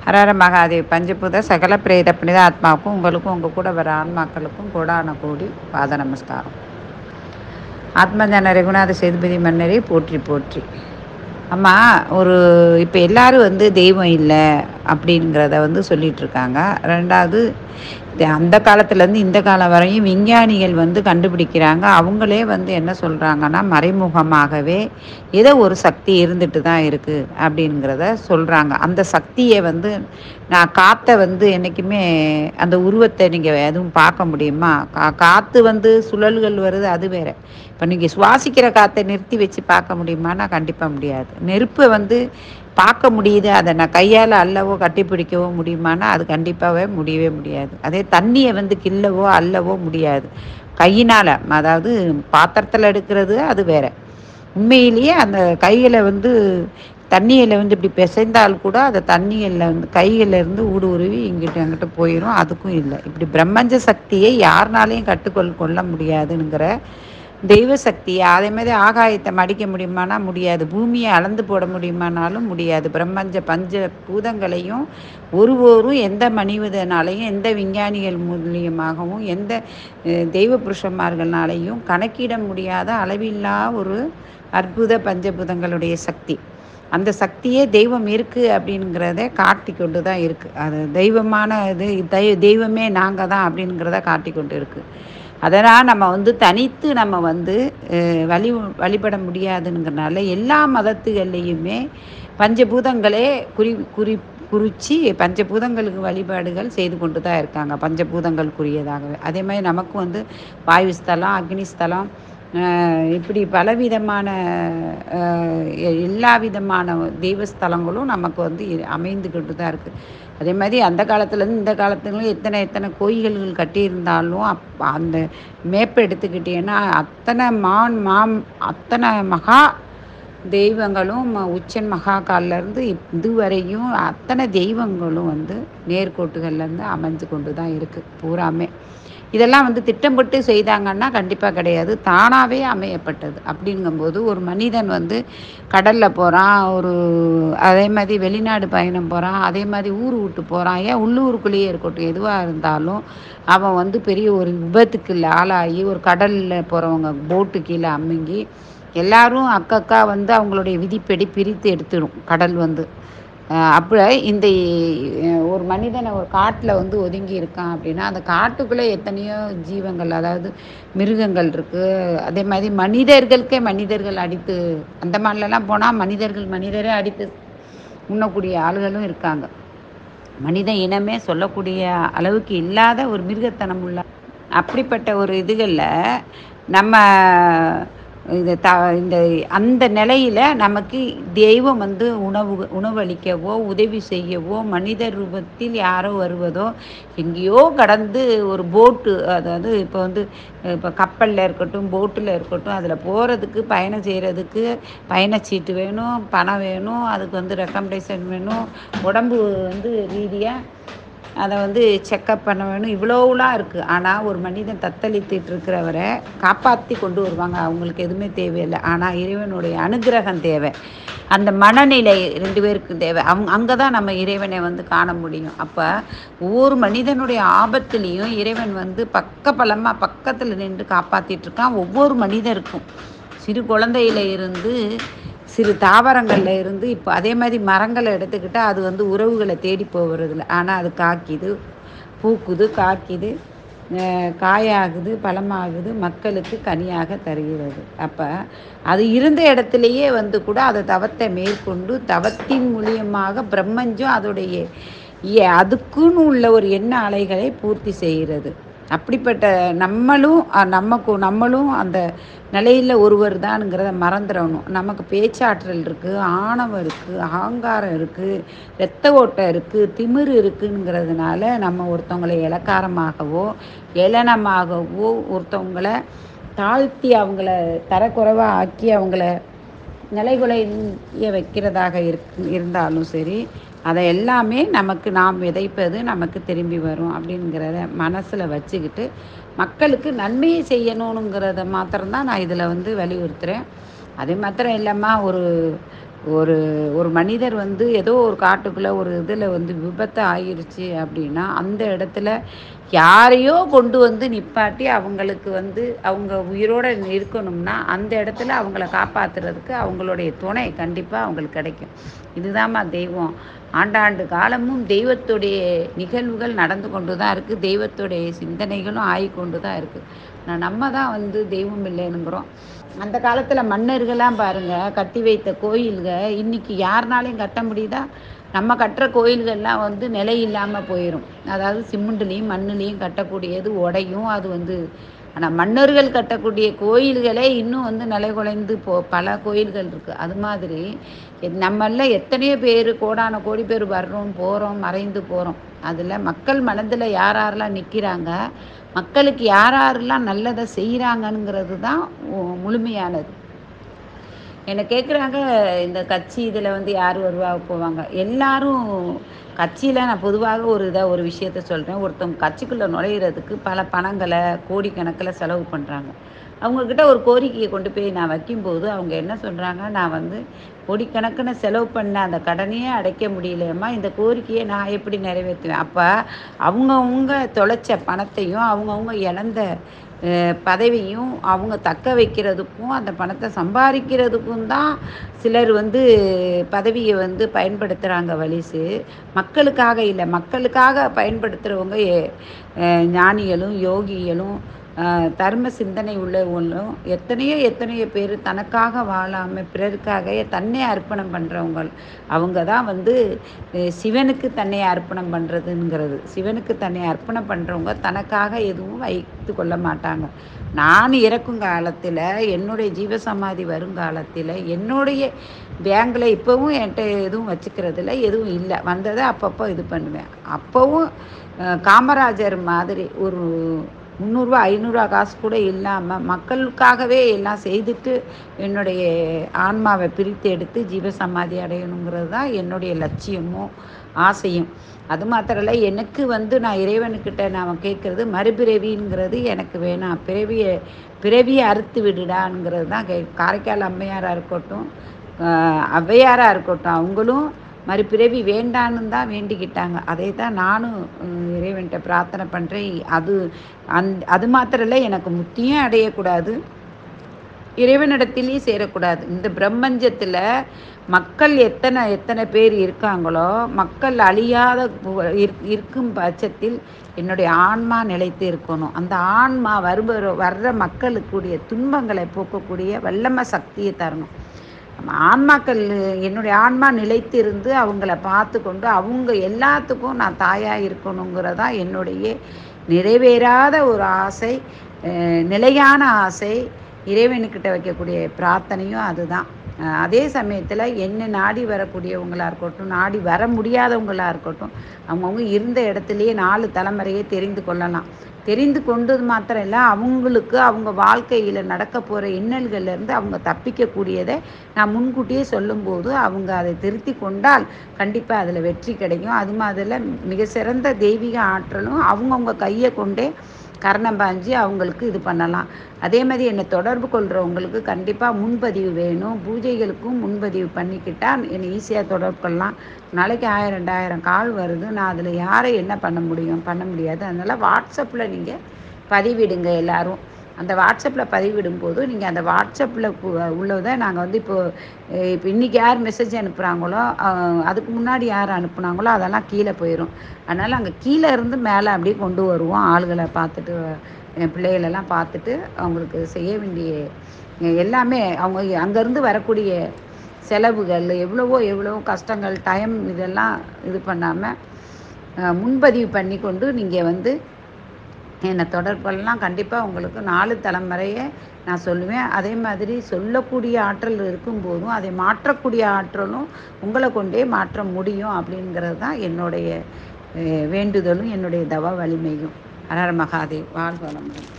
ஹரஹர மகாதேவ். பஞ்சபூத சகல பிரேத புனித ஆத்மாவுக்கும் உங்களுக்கும் உங்கள் கூட வர ஆன்மாக்களுக்கும் கோடான கோடி பாத நமஸ்காரம். ஆத்மஞான ரகுநாத சேதுபதி மன்னரே போற்றி போற்றி. அம்மா, இப்போ எல்லாரும் தெய்வம் இல்லை அப்படிங்கிறத சொல்லிட்டு இருக்காங்க. ரெண்டாவது, அந்த காலத்துலேருந்து இந்த காலம் வரையும் விஞ்ஞானிகள் கண்டுபிடிக்கிறாங்க. அவங்களே என்ன சொல்கிறாங்கன்னா, மறைமுகமாகவே ஏதோ ஒரு சக்தி இருந்துட்டு தான் இருக்குது அப்படிங்கிறத சொல்கிறாங்க. அந்த சக்தியை நான் காற்றை என்றைக்குமே அந்த உருவத்தை நீங்கள் எதுவும் பார்க்க முடியுமா? காற்று சுழல்கள் வருது, அது வேற. இப்போ நீங்கள் சுவாசிக்கிற காற்றை நிறுத்தி வச்சு பார்க்க முடியுமானா கண்டிப்பாக முடியாது. நெருப்பை பார்க்க முடியுது, அதை நான் கையால் அள்ளவோ கட்டி பிடிக்கவோ முடியுமானா அது கண்டிப்பாகவே முடியவே முடியாது. அதே தண்ணியை கிள்ளவோ அள்ளவோ முடியாது கையினால். அதாவது பாத்திரத்தில் எடுக்கிறது அது வேற. உண்மையிலேயே அந்த கையில் தண்ணியில் இப்படி பிசைந்தால் கூட அந்த தண்ணியில் கையிலேருந்து ஊடுருவி இங்கிட்ட அங்கிட்ட போயிடும். அதுக்கும் இல்லை. இப்படி பிரம்மஞ்ச சக்தியை யாருனாலையும் கொள்ள முடியாதுங்கிற தெய்வ சக்தியை, அதே மாதிரி ஆகாயத்தை மடிக்க முடியுமானா முடியாது. பூமியை அளந்து போட முடியுமானாலும் முடியாது. பஞ்ச பூதங்களையும் ஒருவரும் எந்த மனிதனாலையும் எந்த விஞ்ஞானிகள் மூலியமாகவும் எந்த தெய்வ புருஷന്മാர்களாலையும் கணக்கிட முடியாத அளவில்லா ஒரு அற்புத பஞ்சபூதங்களுடைய சக்தி. அந்த சக்தியே தெய்வம் இருக்குது அப்படிங்கிறத காட்டி கொண்டு தான் இருக்குது. அது தெய்வமான தெய்வமே நாங்கள் தான் அப்படிங்கிறத காட்டி கொண்டு இருக்குது. அதனால் நம்ம தனித்து நம்ம வழிபட முடியாதுங்கிறனால எல்லா மதத்துகள்லேயுமே பஞ்சபூதங்களே குறித்து பஞ்சபூதங்களுக்கு வழிபாடுகள் செய்து கொண்டு தான் இருக்காங்க, பஞ்சபூதங்களுக்குரியதாகவே. அதே மாதிரி நமக்கு வாயு ஸ்தலம், அக்னி ஸ்தலம், இப்படி பலவிதமான எல்லா விதமான தெய்வஸ்தலங்களும் நமக்கு அமைந்து கொண்டு தான் இருக்குது. அதே மாதிரி அந்த காலத்துலேருந்து இந்த காலத்துலையும் எத்தனை கோயில்கள் கட்டியிருந்தாலும் அந்த மேப்பை எடுத்துக்கிட்டேன்னா அத்தனை மகா தெய்வங்களும் உச்சன் மகாகாலிலேருந்து இதுவரையும் அத்தனை தெய்வங்களும் நேர்கோட்டுகள்லேருந்து அமைஞ்சு கொண்டு தான் இருக்குது பூராமே. இதெல்லாம் திட்டமிட்டு செய்தாங்கன்னா கண்டிப்பாக கிடையாது, தானாகவே அமையப்பட்டது. அப்படிங்கும்போது ஒரு மனிதன் கடலில் போகிறான், அதே மாதிரி வெளிநாடு பயணம் போகிறான், அதே மாதிரி ஊர் விட்டு போகிறான், ஏன் உள்ளூருக்குள்ளேயே இருக்கட்டும், எதுவாக இருந்தாலும் அவன் பெரிய ஒரு விபத்துக்கு ஆளாகி ஒரு கடலில் போகிறவங்க போட்டு கீழே அமுங்கி எல்லாரும் அக்கக்கா அவங்களுடைய விதிப்படி பிரித்து எடுத்துடும் கடல். அப்போ இந்த ஒரு மனிதனை ஒரு காட்டில் ஒதுங்கி இருக்கான் அப்படின்னா அந்த காட்டுக்குள்ளே எத்தனையோ ஜீவங்கள், அதாவது மிருகங்கள் இருக்குது. அதே மாதிரி மனிதர்கள் அடித்து, அந்த மாதிரிலாம் போனால் மனிதரே அடித்து உண்ணக்கூடிய ஆளுகளும் இருக்காங்க. மனித இனமே சொல்லக்கூடிய அளவுக்கு இல்லாத ஒரு மிருகத்தனம் உள்ள அப்படிப்பட்ட ஒரு இதுகளில் நம்ம இந்த அந்த நிலையில் நமக்கு தெய்வம் உணவளிக்கவோ உதவி செய்யவோ மனித ரூபத்தில் யாரோ வருவதோ, எங்கேயோ கடந்து ஒரு போட்டு, அதாவது இப்போ கப்பலில் இருக்கட்டும் போட்டில் இருக்கட்டும், அதில் போகிறதுக்கு பயணம் செய்கிறதுக்கு பயணச்சீட்டு வேணும், பணம் வேணும், அதுக்கு ரெக்கமெண்டேஷன் வேணும், உடம்பு ரீதியாக அதை செக்கப் பண்ண வேணும், இவ்வளோலாம் இருக்குது. ஆனால் ஒரு மனிதன் தத்தளித்துட்டு இருக்கிறவரை காப்பாற்றி கொண்டு வருவாங்க, அவங்களுக்கு எதுவுமே தேவையில்லை. ஆனால் இறைவனுடைய அனுகிரகம் தேவை, அந்த மனநிலை 2 பேருக்கும் தேவை. அங்கே தான் நம்ம இறைவனை காண முடியும். அப்போ ஒவ்வொரு மனிதனுடைய ஆபத்துலேயும் இறைவன் பக்கபலமாக பக்கத்தில் நின்று காப்பாற்றிட்டுருக்கான் ஒவ்வொரு மனிதருக்கும். சிறு குழந்தையில இருந்து சிறு தாவரங்களில் இருந்து இப்போ அதே மாதிரி மரங்களை எடுத்துக்கிட்டால் அது உறவுகளை தேடி போகிறதில்ல. ஆனால் அது காய்க்குது, பூக்குது, காய்க்குது, காயாகுது, பழமாகுது, மக்களுக்கு கனியாக தருகிறது. அப்போ அது இருந்த இடத்துலையே கூட அதை தவத்தை மேற்கொண்டு தவத்தின் மூலியமாக பிரம்மஞ்சம் அதோடைய அதுக்குன்னு உள்ள ஒரு எண்ண அலைகளை பூர்த்தி செய்கிறது. அப்படிப்பட்ட நம்மளும் அந்த நிலையில் ஒருவர் தான்ங்கிறத மறந்துடணும். நமக்கு பேச்சாற்றல் இருக்குது, ஆணவம் இருக்குது, அகங்காரம் இருக்குது, இரத்த ஓட்டம் இருக்குது, திமிரு இருக்குங்கிறதுனால நம்ம ஒருத்தவங்களை இலக்காரமாகவோ ஏளனமாகவோ ஒருத்தவங்களை தாழ்த்தி அவங்கள தரக்குறைவாக ஆக்கி அவங்கள நிலைகுலைய வைக்கிறதாக இருந்தாலும் சரி, அதை எல்லாமே நாம் விதைப்பது நமக்கு திரும்பி வரும் அப்படிங்கிறத மனசில் வச்சுக்கிட்டு மக்களுக்கு நன்மையை செய்யணுங்கிறத மாத்திரம்தான் நான் இதில் வலியுறுத்துகிறேன். அது மாத்திரம் இல்லாமல் ஒரு ஒரு ஒரு மனிதர் வந்து ஏதோ ஒரு காட்டுக்குள்ளே ஒரு இதில் வந்து விபத்து ஆயிருச்சு அப்படின்னா அந்த இடத்துல யாரையோ கொண்டு வந்து நிப்பாட்டி அவங்களுக்கு வந்து அவங்க உயிரோடு இருக்கணும்னா அந்த இடத்துல அவங்கள காப்பாற்றுறதுக்கு அவங்களுடைய துணை கண்டிப்பாக அவங்களுக்கு கிடைக்கும். இதுதாம்மா தெய்வம். ஆண்டாண்டு காலமும் தெய்வத்துடைய நிகழ்வுகள் நடந்து கொண்டு தான் இருக்குது. தெய்வத்துடைய சிந்தனைகளும் ஆகிக்கொண்டு தான் இருக்குது. நம்ம தான் வந்து தெய்வம் இல்லைனுங்கிறோம். அந்த காலத்தில் மன்னர்கள்லாம் பாருங்கள் கட்டி வைத்த கோயில்கள் இன்றைக்கி யாருனாலையும் கட்ட முடியுதா? நம்ம கட்டுற கோயில்கள்லாம் வந்து நிலை இல்லாமல் போயிடும். அதாவது சிமெண்ட்லேயும் மண்ணுலேயும் கட்டக்கூடியது உடையும். அது வந்து ஆனால் மன்னர்கள் கட்டக்கூடிய கோயில்களே இன்னும் வந்து நிலைகுலைந்து பல கோயில்கள் இருக்குது. அது மாதிரி நம்மள எத்தனையோ பேர் கோடான கோடி பேர் வர்றோம் போகிறோம் மறைந்து போகிறோம். அதில் மக்கள் மனதில் யார் யாரெல்லாம் நிற்கிறாங்க, மக்களுக்கு யார் யாரெல்லாம் நல்லதை செய்கிறாங்கங்கிறது தான் முழுமையானது. என்னை கேட்குறாங்க, இந்த கட்சி இதில் வந்து யார் வருவா போவாங்க? எல்லாரும் கட்சியில் நான் பொதுவாக ஒரு விஷயத்த சொல்கிறேன். ஒருத்தவங்க கட்சிக்குள்ளே நுழையிறதுக்கு பல பணங்களை கோடிக்கணக்கில் செலவு பண்ணுறாங்க. அவங்கக்கிட்ட ஒரு கோரிக்கையை கொண்டு போய் நான் வைக்கும்போது அவங்க என்ன சொல்கிறாங்க, நான் வந்து கோடிக்கணக்கின செலவு பண்ண அந்த கடனையே அடைக்க முடியலையம்மா, இந்த கோரிக்கையை நான் எப்படி நிறைவேற்றுவேன்? அப்போ அவங்கவுங்க தொலைச்ச பணத்தையும் அவங்கவுங்க இழந்த பதவியும் அவங்க தக்க வைக்கிறதுக்கும் அந்த பணத்தை சம்பாதிக்கிறதுக்கும் தான் சிலர் வந்து பதவியை வந்து பயன்படுத்துகிறாங்க வலிசு. மக்களுக்காக இல்லை. மக்களுக்காக பயன்படுத்துகிறவங்க ஞானிகளும் யோகிகளும் தர்ம சிந்தனை உள்ளவங்களும் எத்தனையோ பேர் தனக்காக வாழாமல் பிறருக்காக தன்னை அர்ப்பணம் பண்ணுறவங்க. அவங்க தான் வந்து சிவனுக்கு தன்னை அர்ப்பணம் பண்ணுறதுங்கிறது. சிவனுக்கு தன்னை அர்ப்பணம் பண்ணுறவங்க தனக்காக எதுவும் வைத்து கொள்ள மாட்டாங்க. நான் இறக்கும் காலத்தில் என்னுடைய ஜீவசமாதி வருங்காலத்தில் என்னுடைய பேங்கில் இப்போவும் என்கிட்ட எதுவும் வச்சுக்கிறதில்ல, எதுவும் இல்லை. வந்ததை அப்பப்போ இது பண்ணுவேன். அப்போவும் காமராஜர் மாதிரி ஒரு 300 500 காசு கூட இல்லாமல் மக்களுக்காகவே எல்லாம் செய்துட்டு என்னுடைய ஆன்மாவை பிரித்து எடுத்து ஜீவசமாதி அடையணுங்கிறது தான் என்னுடைய லட்சியமும் ஆசையும். அது மாத்திரம் இல்லை, எனக்கு வந்து நான் இறைவனுக்கிட்ட நான் கேட்குறது மறுபிறவிங்கிறது எனக்கு வேணாம். பிறவியை அறுத்து விடுடாங்கிறது தான் காரைக்கால் அம்மையாராக இருக்கட்டும், ஔவையாராக இருக்கட்டும், அவங்களும் மறுபிறவி வேண்டான்னு தான் வேண்டிக்கிட்டாங்க. அதே தான் நானும் இறைவன்கிட்ட பிரார்த்தனை பண்ணுறேன். அது மாத்திரம் இல்லை, எனக்கு முத்தியும் அடையக்கூடாது, இறைவனிடத்திலேயே சேரக்கூடாது. இந்த பிரம்மஞ்சத்தில் மக்கள் எத்தனை பேர் இருக்காங்களோ, மக்கள் அழியாத இருக்கும் பட்சத்தில் என்னுடைய ஆன்மா நிலைத்து இருக்கணும். அந்த ஆன்மா வர்ற மக்களுக்குரிய துன்பங்களை போக்கக்கூடிய வல்லமை சக்தியை தரணும். ஆன்மாக்கள் என்னுடைய ஆன்மா நிலைத்து இருந்து அவங்கள பார்த்து கொண்டு அவங்க எல்லாத்துக்கும் நான் தாயாக இருக்கணுங்கிறதா என்னுடைய நிறைவேறாத ஒரு ஆசை, நிலையான ஆசை. இறைவனுக்கிட்ட வைக்கக்கூடிய பிரார்த்தனையும் அதுதான். அதே சமயத்தில் என்ன நாடி வரக்கூடியவங்களாக இருக்கட்டும், நாடி வர முடியாதவங்களாக இருக்கட்டும், அவங்கவுங்க இருந்த இடத்துலையே 4 தலைமுறையே தெரிந்து கொள்ளலாம். தெரிந்து கொண்டது மாத்திரம் இல்லை, அவங்களுக்கு அவங்க வாழ்க்கையில் நடக்க போகிற இன்னல்கள்லேருந்து அவங்க தப்பிக்கக்கூடியதை நான் முன்கூட்டியே சொல்லும்போது அவங்க அதை திருத்தி கொண்டால் கண்டிப்பாக அதில் வெற்றி கிடைக்கும். அது மாதிரில மிக சிறந்த தெய்வீக ஆற்றலும் அவங்கவுங்க கையை கொண்டே கரணம் பாய்ஞ்சி அவங்களுக்கு இது பண்ணலாம். அதே மாதிரி என்னை தொடர்பு கொள்கிறவங்களுக்கு கண்டிப்பாக முன்பதிவு வேணும். பூஜைகளுக்கும் முன்பதிவு பண்ணிக்கிட்டால் என்னை ஈஸியாக தொடர்பு கொள்ளலாம். நாளைக்கு 1000 2000 கால் வருது. நான் அதில் யாரை என்ன பண்ண முடியாது. அதனால் வாட்ஸ்அப்பில் நீங்கள் பதிவிடுங்க எல்லோரும். அந்த வாட்ஸ்அப்பில் பதிவிடும்போது நீங்கள் அந்த வாட்ஸ்அப்பில் உள்ளதை நாங்கள் வந்து இப்போ இன்றைக்கி யார் மெசேஜ் அனுப்புகிறாங்களோ அதுக்கு முன்னாடி யார் அனுப்புனாங்களோ அதெல்லாம் கீழே போயிடும். அதனால் அங்கே கீழே இருந்து மேலே அப்படியே கொண்டு வருவோம். ஆளுகளை பார்த்துட்டு என் பிள்ளைகளெல்லாம் பார்த்துட்டு அவங்களுக்கு செய்ய வேண்டிய எல்லாமே அவங்க அங்கேருந்து வரக்கூடிய செலவுகள் எவ்வளவோ கஷ்டங்கள் டைம் இதெல்லாம் இது பண்ணாமல் முன்பதிவு பண்ணி கொண்டு நீங்கள் வந்து என்னை தொடர்பெல்லாம் கண்டிப்பாக உங்களுக்கு 4 தலைமுறையை நான் சொல்லுவேன். அதே மாதிரி சொல்லக்கூடிய ஆற்றல் இருக்கும்போதும் அதை மாற்றக்கூடிய ஆற்றலும் உங்களை கொண்டே மாற்ற முடியும் அப்படிங்கிறது தான் என்னுடைய வேண்டுதலும் என்னுடைய தவ வலிமையும். ஹர ஹர மகாதேவ். வாழ்க வளமுடன்.